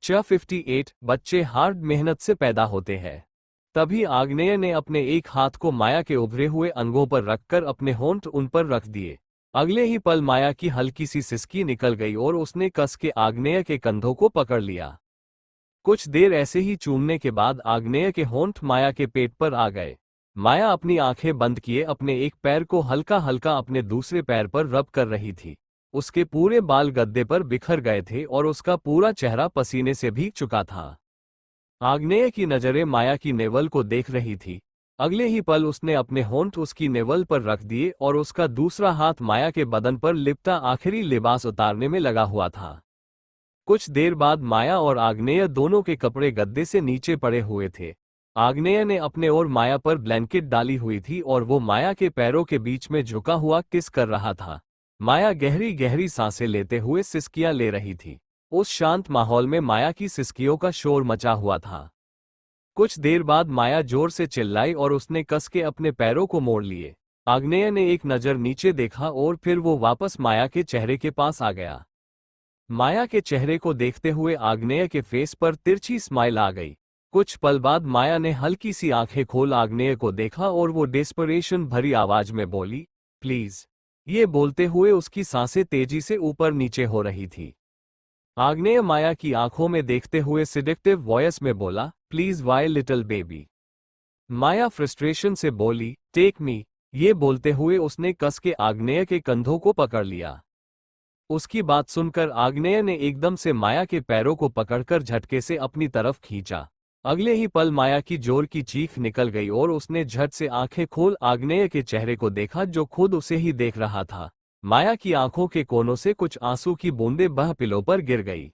58 बच्चे हार्ड मेहनत से पैदा होते हैं। तभी आग्नेय ने अपने एक हाथ को माया के उभरे हुए अंगों पर रखकर अपने होंठ उन पर रख दिए। अगले ही पल माया की हल्की सी सिसकी निकल गई और उसने कस के आग्नेय के कंधों को पकड़ लिया। कुछ देर ऐसे ही चूमने के बाद आग्नेय के होंठ माया के पेट पर आ गए। माया अपनी आंखें बंद किए अपने एक पैर को हल्का हल्का अपने दूसरे पैर पर रब कर रही थी। उसके पूरे बाल गद्दे पर बिखर गए थे और उसका पूरा चेहरा पसीने से भीग चुका था। आग्नेय की नजरें माया की नेवल को देख रही थी। अगले ही पल उसने अपने होंठ उसकी नेवल पर रख दिए और उसका दूसरा हाथ माया के बदन पर लिपटा आखिरी लिबास उतारने में लगा हुआ था। कुछ देर बाद माया और आग्नेय दोनों के कपड़े गद्दे से नीचे पड़े हुए थे। आग्नेय ने अपने और माया पर ब्लैंकेट डाली हुई थी और वो माया के पैरों के बीच में झुका हुआ किस कर रहा था। माया गहरी गहरी सांसें लेते हुए सिसकियां ले रही थी। उस शांत माहौल में माया की सिसकियों का शोर मचा हुआ था। कुछ देर बाद माया जोर से चिल्लाई और उसने कस के अपने पैरों को मोड़ लिए। आग्नेय ने एक नजर नीचे देखा और फिर वो वापस माया के चेहरे के पास आ गया। माया के चेहरे को देखते हुए आग्नेय के फेस पर तिरछी स्माइल आ गई। कुछ पल बाद माया ने हल्की सी आंखें खोल आग्नेय को देखा और वो डेस्परेशन भरी आवाज में बोली, प्लीज। ये बोलते हुए उसकी सांसें तेजी से ऊपर नीचे हो रही थी। आग्नेय माया की आंखों में देखते हुए सिडेक्टिव वॉइस में बोला, please why little baby. Maya frustration से बोली, टेक मी। ये बोलते हुए उसने कस के आग्नेय के कंधों को पकड़ लिया। उसकी बात सुनकर आग्नेय ने एकदम से माया के पैरों को पकड़कर झटके से अपनी तरफ खींचा। अगले ही पल माया की जोर की चीख निकल गई और उसने झट से आंखें खोल आग्नेय के चेहरे को देखा जो खुद उसे ही देख रहा था। माया की आंखों के कोनों से कुछ आंसू की बूंदें बह पिलो पर गिर गई।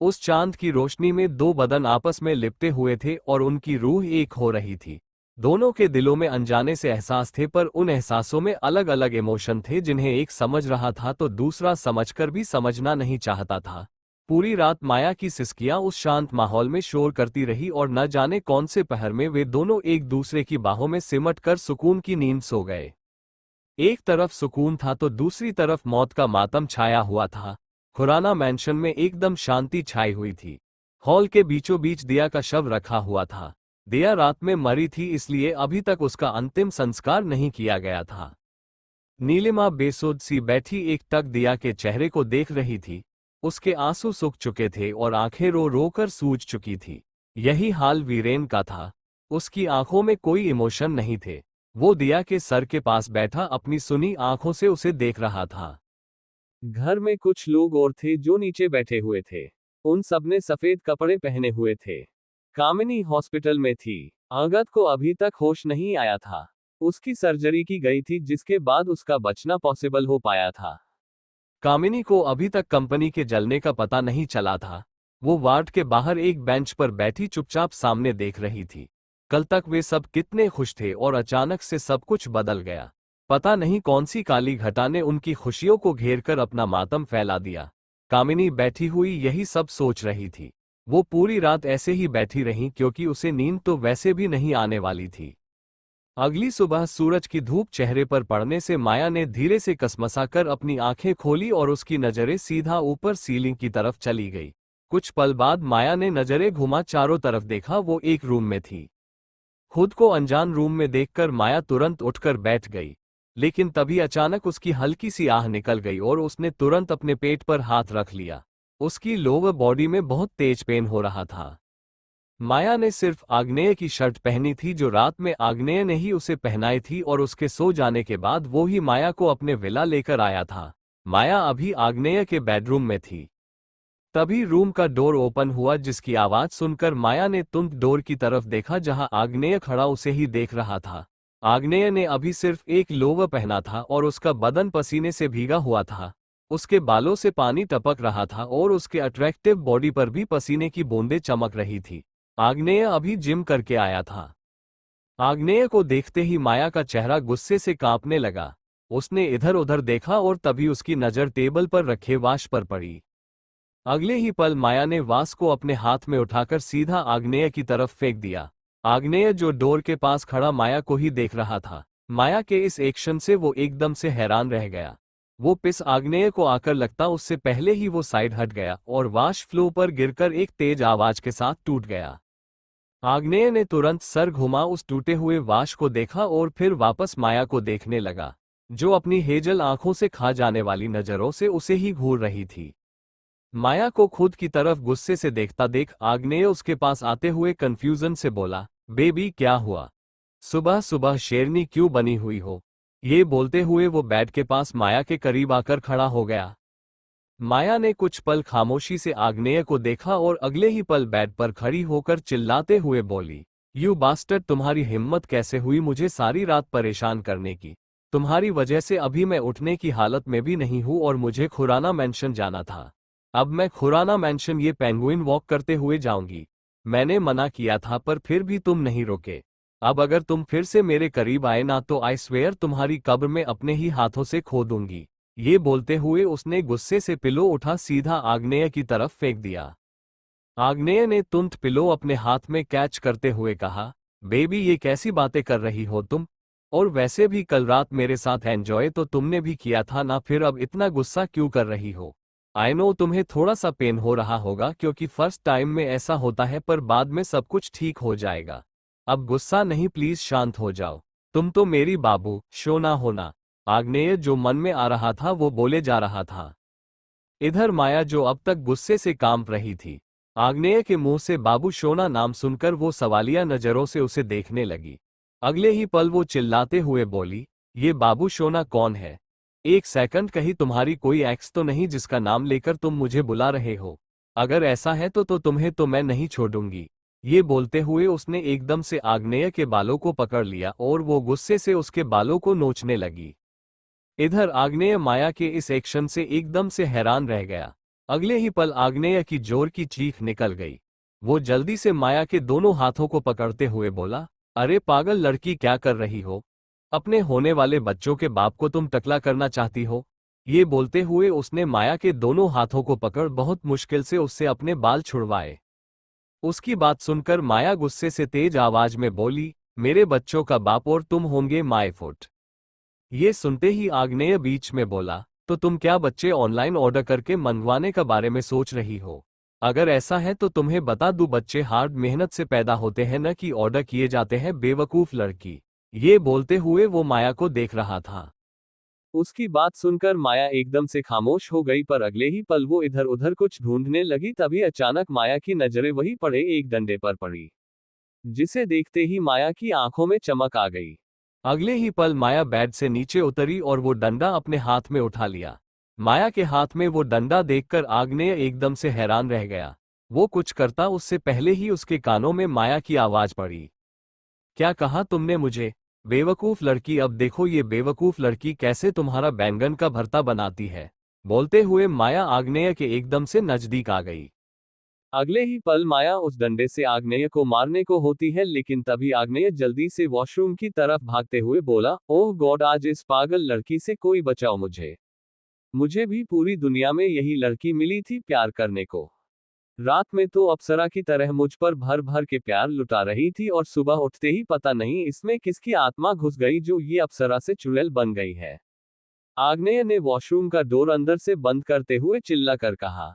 उस चांद की रोशनी में दो बदन आपस में लिपटे हुए थे और उनकी रूह एक हो रही थी। दोनों के दिलों में अनजाने से एहसास थे पर उन एहसासों में अलग अलग इमोशन थे जिन्हें एक समझ रहा था तो दूसरा समझकर भी समझना नहीं चाहता था। पूरी रात माया की सिसकियां उस शांत माहौल में शोर करती रही और न जाने कौन से पहर में वे दोनों एक दूसरे की बाहों में सिमट कर सुकून की नींद सो गए। एक तरफ सुकून था तो दूसरी तरफ मौत का मातम छाया हुआ था। खुराना मैंशन में एकदम शांति छाई हुई थी। हॉल के बीचों बीच दिया का शव रखा हुआ था। दिया रात में मरी थी इसलिए अभी तक उसका अंतिम संस्कार नहीं किया गया था। नीलिमा बेसुध सी बैठी एक टक दिया के चेहरे को देख रही थी। उसके आंसू सूख चुके थे और आंखें रो रो कर सूज चुकी थी। यही हाल वीरेन का था। उसकी आंखों में कोई इमोशन नहीं थे। वो दिया के सर के पास बैठा अपनी सुनी आंखों से उसे देख रहा था। घर में कुछ लोग और थे जो नीचे बैठे हुए थे। उन सबने सफेद कपड़े पहने हुए थे। कामिनी हॉस्पिटल में थी। आगत को अभी तक होश नहीं आया था। उसकी सर्जरी की गई थी जिसके बाद उसका बचना पॉसिबल हो पाया था। कामिनी को अभी तक कंपनी के जलने का पता नहीं चला था। वो वार्ड के बाहर एक बेंच पर बैठी चुपचाप सामने देख रही थी। कल तक वे सब कितने खुश थे और अचानक से सब कुछ बदल गया। पता नहीं कौन सी काली घटा ने उनकी खुशियों को घेर कर अपना मातम फैला दिया। कामिनी बैठी हुई यही सब सोच रही थी। वो पूरी रात ऐसे ही बैठी रही क्योंकि उसे नींद तो वैसे भी नहीं आने वाली थी। अगली सुबह सूरज की धूप चेहरे पर पड़ने से माया ने धीरे से कसमसाकर अपनी आंखें खोली और उसकी नजरें सीधा ऊपर सीलिंग की तरफ चली गई। कुछ पल बाद माया ने नजरें घुमा चारों तरफ देखा वो एक रूम में थी। खुद को अनजान रूम में देखकर माया तुरंत उठकर बैठ गई। लेकिन तभी अचानक उसकी हल्की सी आह निकल गई और उसने तुरंत अपने पेट पर हाथ रख लिया। उसकी लोअर बॉडी में बहुत तेज पेन हो रहा था। माया ने सिर्फ आग्नेय की शर्ट पहनी थी जो रात में आग्नेय ने ही उसे पहनाई थी और उसके सो जाने के बाद वो ही माया को अपने विला लेकर आया था। माया अभी आग्नेय के बेडरूम में थी। तभी रूम का डोर ओपन हुआ जिसकी आवाज सुनकर माया ने तुरंत डोर की तरफ देखा जहां आग्नेय खड़ा उसे ही देख रहा था। आग्नेय ने अभी सिर्फ एक लोवर पहना था और उसका बदन पसीने से भीगा हुआ था। उसके बालों से पानी टपक रहा था और उसके अट्रैक्टिव बॉडी पर भी पसीने की बूंदें चमक रही थी। आग्नेय अभी जिम करके आया था। आग्नेय को देखते ही माया का चेहरा गुस्से से कांपने लगा। उसने इधर उधर देखा और तभी उसकी नजर टेबल पर रखे वाश पर पड़ी। अगले ही पल माया ने वास को अपने हाथ में उठाकर सीधा आग्नेय की तरफ फेंक दिया। आग्नेय जो डोर के पास खड़ा माया को ही देख रहा था। माया के इस एक्शन से वो एकदम से हैरान रह गया। वो पिस आग्नेय को आकर लगता उससे पहले ही वो साइड हट गया और वाश फ्लो पर गिरकर एक तेज आवाज के साथ टूट गया। आग्नेय ने तुरंत सर घुमा उस टूटे हुए वाश को देखा और फिर वापस माया को देखने लगा, जो अपनी हेजल आंखों से खा जाने वाली नजरों से उसे ही घूर रही थी। माया को खुद की तरफ गुस्से से देखता देख आग्नेय उसके पास आते हुए कंफ्यूजन से बोला, बेबी क्या हुआ? सुबह सुबह शेरनी क्यों बनी हुई हो? ये बोलते हुए वो बेड के पास माया के करीब आकर खड़ा हो गया। माया ने कुछ पल खामोशी से आग्नेय को देखा और अगले ही पल बेड पर खड़ी होकर चिल्लाते हुए बोली, यू बास्टर्ड, तुम्हारी हिम्मत कैसे हुई मुझे सारी रात परेशान करने की? तुम्हारी वजह से अभी मैं उठने की हालत में भी नहीं हूं और मुझे खुराना मैंशन जाना था। अब मैं खुराना मैंशन ये पेंगुइन वॉक करते हुए जाऊंगी। मैंने मना किया था पर फिर भी तुम नहीं रोके। अब अगर तुम फिर से मेरे करीब आए ना तो आई स्वेयर तुम्हारी कब्र में अपने ही हाथों से खो दूंगी। ये बोलते हुए उसने गुस्से से पिलो उठा सीधा आग्नेय की तरफ फेंक दिया। आग्नेय ने तुरंत पिलो अपने हाथ में कैच करते हुए कहा, बेबी ये कैसी बातें कर रही हो तुम? और वैसे भी कल रात मेरे साथ एंजॉय तो तुमने भी किया था ना, फिर अब इतना गुस्सा क्यों कर रही हो? आई नो तुम्हें थोड़ा सा पेन हो रहा होगा क्योंकि फर्स्ट टाइम में ऐसा होता है, पर बाद में सब कुछ ठीक हो जाएगा। अब गुस्सा नहीं, प्लीज शांत हो जाओ। तुम तो मेरी बाबू शोना होना। आग्नेय जो मन में आ रहा था वो बोले जा रहा था। इधर माया जो अब तक गुस्से से कांप रही थी, आग्नेय के मुंह से बाबू शोना नाम सुनकर वो सवालिया नजरों से उसे देखने लगी। अगले ही पल वो चिल्लाते हुए बोली, ये बाबू शोना कौन है? एक सेकंड, कहीं तुम्हारी कोई एक्स तो नहीं जिसका नाम लेकर तुम मुझे बुला रहे हो? अगर ऐसा है तो तुम्हें तो मैं नहीं छोड़ूंगी। ये बोलते हुए उसने एकदम से आग्नेय के बालों को पकड़ लिया और वो गुस्से से उसके बालों को नोचने लगी। इधर आग्नेय माया के इस एक्शन से एकदम से हैरान रह गया। अगले ही पल आग्नेय की जोर की चीख निकल गई। वो जल्दी से माया के दोनों हाथों को पकड़ते हुए बोला, अरे पागल लड़की, क्या कर रही हो? अपने होने वाले बच्चों के बाप को तुम टकला करना चाहती हो? ये बोलते हुए उसने माया के दोनों हाथों को पकड़ बहुत मुश्किल से उससे अपने बाल छुड़वाए। उसकी बात सुनकर माया गुस्से से तेज आवाज में बोली, मेरे बच्चों का बाप और तुम होंगे माय फुट। ये सुनते ही आग्नेय बीच में बोला, तो तुम क्या बच्चे ऑनलाइन ऑर्डर करके मंगवाने का बारे में सोच रही हो? अगर ऐसा है तो तुम्हें बता दूं, बच्चे हार्ड मेहनत से पैदा होते हैं न कि ऑर्डर किए जाते हैं, बेवकूफ लड़की। ये बोलते हुए वो माया को देख रहा था। उसकी बात सुनकर माया एकदम से खामोश हो गई, पर अगले ही पल वो इधर उधर कुछ ढूंढने लगी। तभी अचानक माया की नजरें वही पड़े एक डंडे पर पड़ी, जिसे देखते ही माया की आंखों में चमक आ गई। अगले ही पल माया बेड से नीचे उतरी और वो डंडा अपने हाथ में उठा लिया। माया के हाथ में वो डंडा देखकर आग्नेय एकदम से हैरान रह गया। वो कुछ करता उससे पहले ही उसके कानों में माया की आवाज पड़ी, क्या कहा तुमने मुझे? बेवकूफ लड़की, अब देखो ये बेवकूफ लड़की कैसे तुम्हारा बैंगन का भरता बनाती है। बोलते हुए माया आग्नेय के एकदम से नजदीक आ गई। अगले ही पल माया उस डंडे से आग्नेय को मारने को होती है, लेकिन तभी आग्नेय जल्दी से वॉशरूम की तरफ भागते हुए बोला, ओह गॉड, आज इस पागल लड़की से कोई बचाओ मुझे। मुझे भी पूरी दुनिया में यही लड़की मिली थी प्यार करने को। रात में तो अप्सरा की तरह मुझ पर भर भर के प्यार लुटा रही थी और सुबह उठते ही पता नहीं इसमें किसकी आत्मा घुस गई जो ये अप्सरा से चुड़ैल बन गई है। आग्नेय ने वॉशरूम का डोर अंदर से बंद करते हुए चिल्ला कर कहा।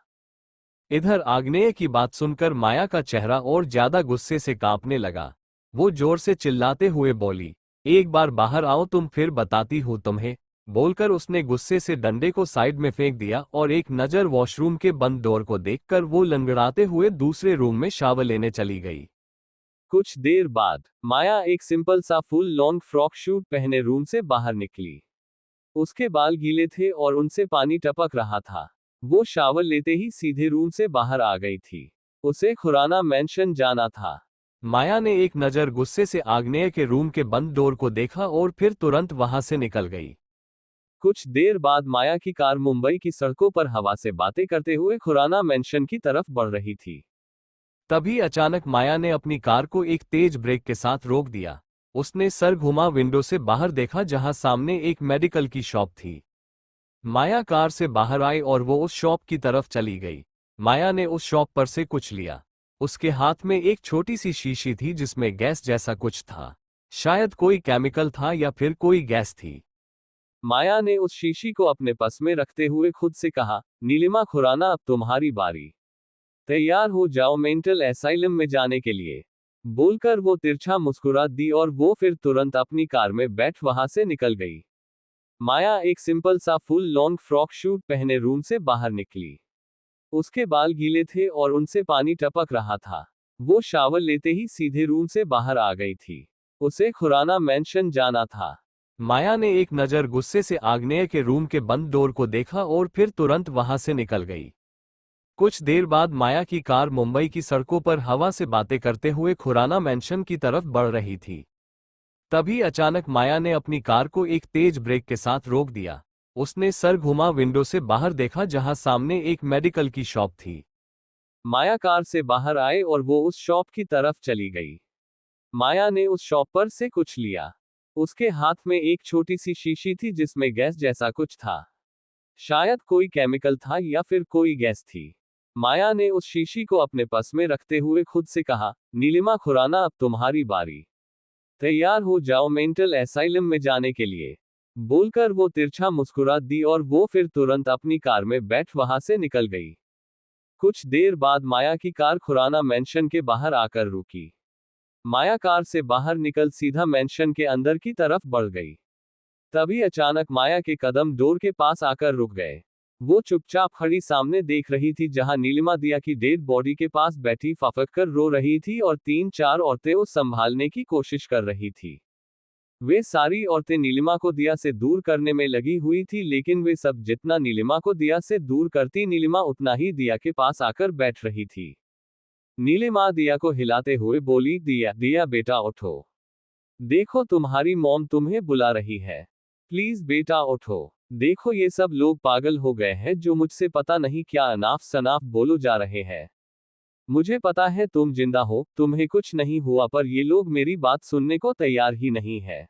इधर आग्नेय की बात सुनकर माया का चेहरा और ज्यादा गुस्से से कांपने लगा। वो जोर से चिल्लाते हुए बोली, एक बार बाहर आओ तुम, फिर बताती हूँ तुम्हें। बोलकर उसने गुस्से से डंडे को साइड में फेंक दिया और एक नजर वॉशरूम के बंद डोर को देखकर वो लंगड़ाते हुए दूसरे रूम में शावर लेने चली गई। कुछ देर बाद माया एक सिंपल सा फुल लॉन्ग फ्रॉक सूट पहने रूम से बाहर निकली। उसके बाल गीले थे और उनसे पानी टपक रहा था। वो शावर लेते ही सीधे रूम से बाहर आ गई थी। उसे खुराना मेंशन जाना था। माया ने एक नजर गुस्से से आग्नेय के रूम के बंद डोर को देखा और फिर तुरंत वहां से निकल गई। कुछ देर बाद माया की कार मुंबई की सड़कों पर हवा से बातें करते हुए खुराना मेंशन की तरफ बढ़ रही थी। तभी अचानक माया ने अपनी कार को एक तेज ब्रेक के साथ रोक दिया। उसने सर घुमा विंडो से बाहर देखा जहां सामने एक मेडिकल की शॉप थी। माया कार से बाहर आई और वो उस शॉप की तरफ चली गई। माया ने उस शॉप पर से कुछ लिया। उसके हाथ में एक छोटी सी शीशी थी जिसमें गैस जैसा कुछ था। शायद कोई केमिकल था या फिर कोई गैस थी। माया ने उस शीशी को अपने पास में रखते हुए खुद से कहा, नीलिमा खुराना अब तुम्हारी बारी। तैयार हो जाओ मेंटल एसाइलम में जाने के लिए। बोलकर वो तिरछा मुस्कुरा दी और वो फिर तुरंत अपनी कार में बैठ वहां से निकल गई। माया एक सिंपल सा फुल लॉन्ग फ्रॉक शूट पहने रूम से बाहर निकली। उसके बाल गीले थे और उनसे पानी टपक रहा था। वो शावर लेते ही सीधे रूम से बाहर आ गई थी। उसे खुराना मैंशन जाना था। माया ने एक नज़र गुस्से से आग्नेय के रूम के बंद डोर को देखा और फिर तुरंत वहां से निकल गई। कुछ देर बाद माया की कार मुंबई की सड़कों पर हवा से बातें करते हुए खुराना मैंशन की तरफ बढ़ रही थी। तभी अचानक माया ने अपनी कार को एक तेज ब्रेक के साथ रोक दिया। उसने सर घुमा विंडो से बाहर देखा जहां सामने एक मेडिकल की शॉप थी। माया कार से बाहर आए और वो उस शॉप की तरफ चली गई। माया ने उस शॉप पर से कुछ लिया। उसके हाथ में एक छोटी सी शीशी थी जिसमें गैस जैसा कुछ था। शायद कोई केमिकल था या फिर कोई गैस थी। माया ने उस शीशी को अपने पास में रखते हुए खुद से कहा, नीलिमा खुराना अब तुम्हारी बारी। तैयार हो जाओ मेंटल एसाइलम में जाने के लिए। बोलकर वो तिरछा मुस्कुरा दी और वो फिर तुरंत अपनी कार में बैठ वहां से निकल गई। कुछ देर बाद माया की कार खुराना मैंशन के बाहर आकर रुकी। माया कार से बाहर निकल सीधा मैंशन के अंदर की तरफ बढ़ गई। तभी अचानक माया के कदम डोर के पास आकर रुक गए। वो चुपचाप खड़ी सामने देख रही थी जहां नीलिमा दिया की डेड बॉडी के पास बैठी फफक कर रो रही थी और 3-4 औरतें उसे संभालने की कोशिश कर रही थी। वे सारी औरतें नीलिमा को दिया से दूर करने में लगी हुई थी, लेकिन वे सब जितना नीलिमा को दिया से दूर करती नीलिमा उतना ही दिया के पास आकर बैठ रही थी। नीलिमा दिया को हिलाते हुए बोली, दिया दिया बेटा उठो। देखो तुम्हारी मॉम तुम्हें बुला रही है। प्लीज बेटा उठो। देखो ये सब लोग पागल हो गए हैं जो मुझसे पता नहीं क्या अनाप शनाप बोलो जा रहे हैं। मुझे पता है तुम जिंदा हो, तुम्हें कुछ नहीं हुआ, पर ये लोग मेरी बात सुनने को तैयार ही नहीं है।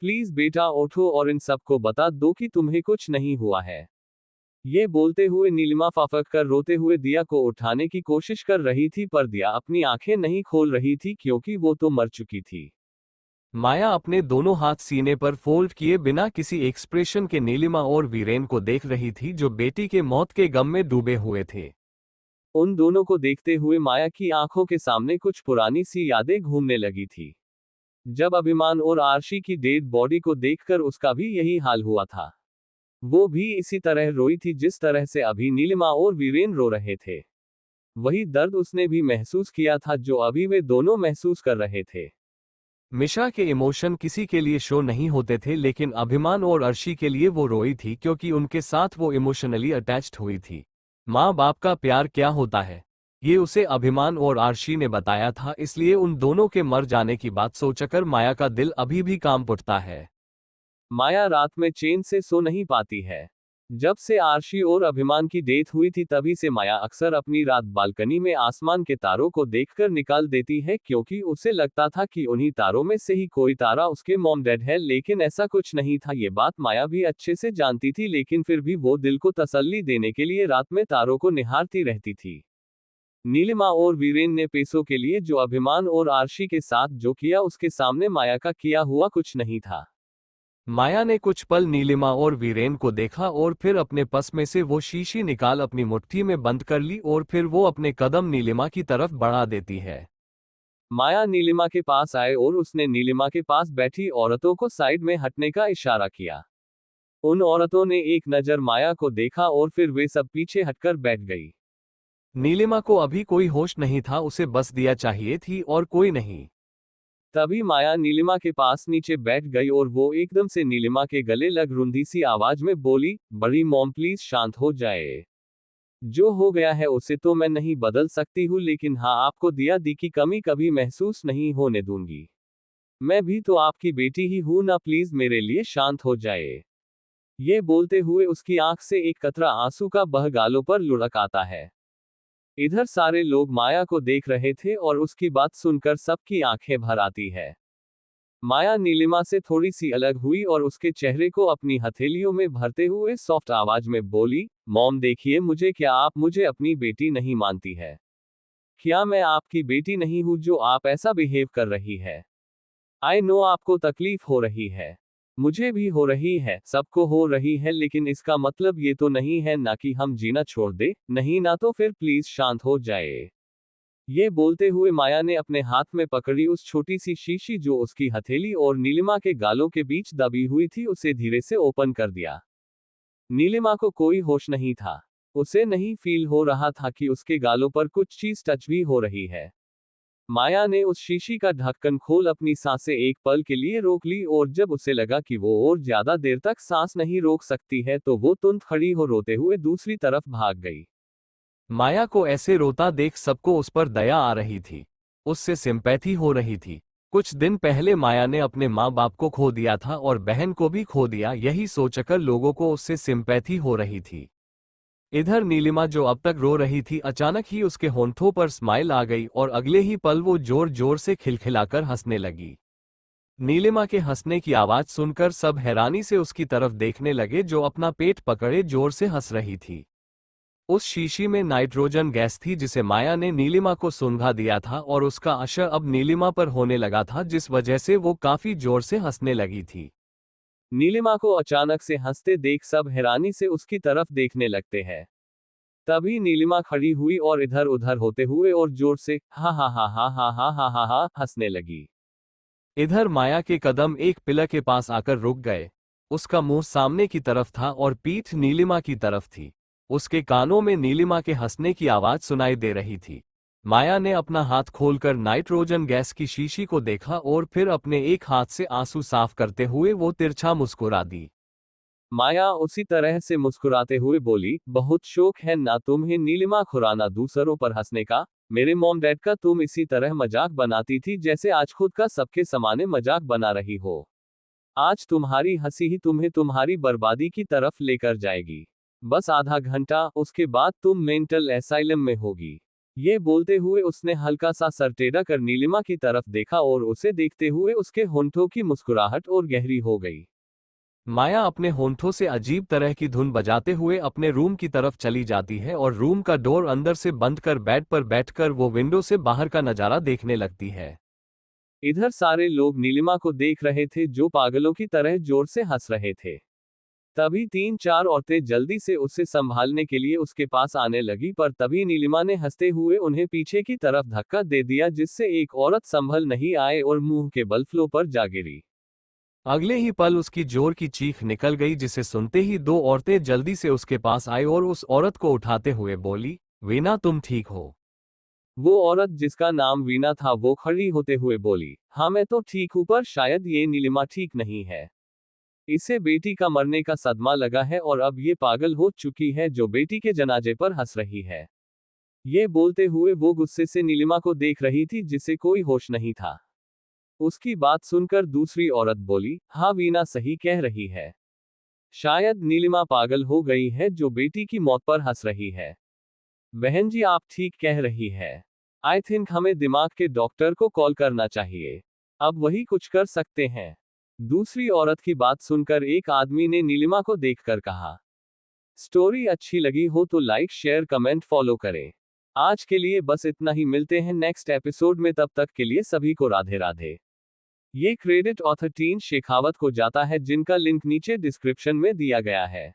प्लीज बेटा उठो और इन सबको बता दो कि तुम्हें कुछ नहीं हुआ है। ये बोलते हुए नीलिमा फाफक कर रोते हुए दिया को उठाने की कोशिश कर रही थी, पर दिया अपनी आंखें नहीं खोल रही थी क्योंकि वो तो मर चुकी थी। माया अपने दोनों हाथ सीने पर फोल्ड किए बिना किसी एक्सप्रेशन के नीलिमा और वीरेन को देख रही थी जो बेटी के मौत के गम में डूबे हुए थे। उन दोनों को देखते हुए माया की आंखों के सामने कुछ पुरानी सी यादें घूमने लगी थी। जब अभिमान और आरशी की डेड बॉडी को देखकर उसका भी यही हाल हुआ था। वो भी इसी तरह रोई थी जिस तरह से अभी नीलिमा और वीरेन रो रहे थे। वही दर्द उसने भी महसूस किया था जो अभी वे दोनों महसूस कर रहे थे। मिशा के इमोशन किसी के लिए शो नहीं होते थे, लेकिन अभिमान और अर्शी के लिए वो रोई थी क्योंकि उनके साथ वो इमोशनली अटैच्ड हुई थी। माँ बाप का प्यार क्या होता है, ये उसे अभिमान और आर्शी ने बताया था, इसलिए उन दोनों के मर जाने की बात सोचकर माया का दिल अभी भी कांप उठता है। माया रात में चैन से सो नहीं पाती है। जब से आर्शी और अभिमान की डेथ हुई थी तभी से माया अक्सर अपनी रात बालकनी में आसमान के तारों को देखकर निकाल देती है क्योंकि उसे लगता था कि उन्हीं तारों में से ही कोई तारा उसके मॉम डैड है, लेकिन ऐसा कुछ नहीं था। ये बात माया भी अच्छे से जानती थी, लेकिन फिर भी वो दिल को तसल्ली देने के लिए रात में तारों को निहारती रहती थी। नीलिमा और वीरेन ने पैसों के लिए जो अभिमान और आर्शी के साथ जो किया उसके सामने माया का किया हुआ कुछ नहीं था। माया ने कुछ पल नीलिमा और वीरेन को देखा और फिर अपने पर्स में से वो शीशी निकाल अपनी मुट्ठी में बंद कर ली और फिर वो अपने कदम नीलिमा की तरफ बढ़ा देती है। माया नीलिमा के पास आए और उसने नीलिमा के पास बैठी औरतों को साइड में हटने का इशारा किया। उन औरतों ने एक नजर माया को देखा और फिर वे सब पीछे हटकर बैठ गई। नीलिमा को अभी कोई होश नहीं था, उसे बस दिया चाहिए थी और कोई नहीं। तभी माया नीलिमा के पास नीचे बैठ गई और वो एकदम से नीलिमा के गले लग रुंधी सी आवाज में बोली, बड़ी मॉम प्लीज शांत हो जाए। जो हो गया है उसे तो मैं नहीं बदल सकती हूँ, लेकिन हाँ आपको दिया दी की कमी कभी महसूस नहीं होने दूंगी। मैं भी तो आपकी बेटी ही हूं ना, प्लीज मेरे लिए शांत हो जाए। ये बोलते हुए उसकी आंख से एक कतरा आंसू का बह गालों पर लुढ़क आता है। इधर सारे लोग माया को देख रहे थे और उसकी बात सुनकर सबकी आंखें भर आती है। माया नीलिमा से थोड़ी सी अलग हुई और उसके चेहरे को अपनी हथेलियों में भरते हुए सॉफ्ट आवाज में बोली, मॉम देखिए मुझे, क्या आप मुझे अपनी बेटी नहीं मानती है? क्या मैं आपकी बेटी नहीं हूं जो आप ऐसा बिहेव कर रही है? आई नो आपको तकलीफ हो रही है। मुझे भी हो रही है, सबको हो रही है, लेकिन इसका मतलब ये तो नहीं है ना कि हम जीना छोड़ दे, नहीं ना, तो फिर प्लीज शांत हो जाए। ये बोलते हुए माया ने अपने हाथ में पकड़ी उस छोटी सी शीशी जो उसकी हथेली और नीलिमा के गालों के बीच दबी हुई थी, उसे धीरे से ओपन कर दिया। नीलिमा को कोई होश नहीं था। उसे नहीं फील हो रहा था कि उसके गालों पर कुछ चीज टच भी हो रही है। माया ने उस शीशी का ढक्कन खोल अपनी सांसें एक पल के लिए रोक ली, और जब उसे लगा कि वो और ज्यादा देर तक सांस नहीं रोक सकती है, तो वो तुरंत खड़ी हो रोते हुए दूसरी तरफ भाग गई। माया को ऐसे रोता देख सबको उस पर दया आ रही थी। उससे सिंपैथी हो रही थी। कुछ दिन पहले माया ने अपने माँ बाप को खो दिया था और बहन को भी खो दिया, यही सोचकर लोगों को उससे सिंपैथी हो रही थी। इधर नीलिमा जो अब तक रो रही थी, अचानक ही उसके होंठों पर स्माइल आ गई और अगले ही पल वो जोर जोर से खिलखिलाकर हंसने लगी। नीलिमा के हंसने की आवाज सुनकर सब हैरानी से उसकी तरफ देखने लगे, जो अपना पेट पकड़े जोर से हंस रही थी। उस शीशी में नाइट्रोजन गैस थी जिसे माया ने नीलिमा को सूंघा दिया था, और उसका असर अब नीलिमा पर होने लगा था, जिस वजह से वो काफी जोर से हंसने लगी थी। नीलिमा को अचानक से हंसते देख सब हैरानी से उसकी तरफ देखने लगते हैं। तभी नीलिमा खड़ी हुई और इधर उधर होते हुए और जोर से हा हा हा हा हा हा हा हा हा हंसने लगी। इधर माया के कदम एक पिलर के पास आकर रुक गए। उसका मुंह सामने की तरफ था और पीठ नीलिमा की तरफ थी। उसके कानों में नीलिमा के हंसने की आवाज सुनाई दे रही थी। माया ने अपना हाथ खोलकर नाइट्रोजन गैस की शीशी को देखा और फिर अपने एक हाथ से आंसू साफ करते हुए वो तिरछा मुस्कुरा दी। माया उसी तरह से मुस्कुराते हुए बोली, बहुत शौक है ना तुम्हें नीलिमा खुराना दूसरों पर हंसने का। मेरे मॉम डैड का तुम इसी तरह मजाक बनाती थी जैसे आज खुद का सबके सामने मजाक बना रही हो। आज तुम्हारी हंसी ही तुम्हें तुम्हारी बर्बादी की तरफ लेकर जाएगी। बस आधा घंटा, उसके बाद तुम मेंटल एसाइलम में होगी। ये बोलते हुए उसने हल्का सा सर टेढ़ा कर नीलिमा की तरफ देखा, और उसे देखते हुए उसके होंठों की मुस्कुराहट और गहरी हो गई। माया अपने होंठों से अजीब तरह की धुन बजाते हुए अपने रूम की तरफ चली जाती है और रूम का डोर अंदर से बंद कर बेड पर बैठकर वो विंडो से बाहर का नजारा देखने लगती है। इधर सारे लोग नीलिमा को देख रहे थे, जो पागलों की तरह जोर से हंस रहे थे। तभी तीन चार औरतें जल्दी से उसे संभालने के लिए उसके पास आने लगी, पर तभी नीलिमा ने हंसते हुए उन्हें पीछे की तरफ धक्का दे दिया, जिससे एक औरत संभल नहीं आए और मुंह के बल फ्लो पर जा गिरी। अगले ही पल उसकी जोर की चीख निकल गई, जिसे सुनते ही दो औरतें जल्दी से उसके पास आई और उस औरत को उठाते हुए बोली, वीना तुम ठीक हो? वो औरत जिसका नाम वीना था, वो खड़ी होते हुए बोली, हाँ मैं तो ठीक हूं, पर शायद ये नीलिमा ठीक नहीं है। इसे बेटी का मरने का सदमा लगा है और अब ये पागल हो चुकी है जो बेटी के जनाजे पर हंस रही है। ये बोलते हुए वो गुस्से से नीलिमा को देख रही थी, जिसे कोई होश नहीं था। उसकी बात सुनकर दूसरी औरत बोली, हाँ वीना सही कह रही है। शायद नीलिमा पागल हो गई है जो बेटी की मौत पर हंस रही है। बहन जी आप ठीक कह रही है। आई थिंक हमें दिमाग के डॉक्टर को कॉल करना चाहिए। अब वही कुछ कर सकते हैं। दूसरी औरत की बात सुनकर एक आदमी ने नीलिमा को देखकर कहा। स्टोरी अच्छी लगी हो तो लाइक शेयर कमेंट फॉलो करें। आज के लिए बस इतना ही, मिलते हैं नेक्स्ट एपिसोड में, तब तक के लिए सभी को राधे राधे। ये क्रेडिट ऑथर टीन शेखावत को जाता है, जिनका लिंक नीचे डिस्क्रिप्शन में दिया गया है।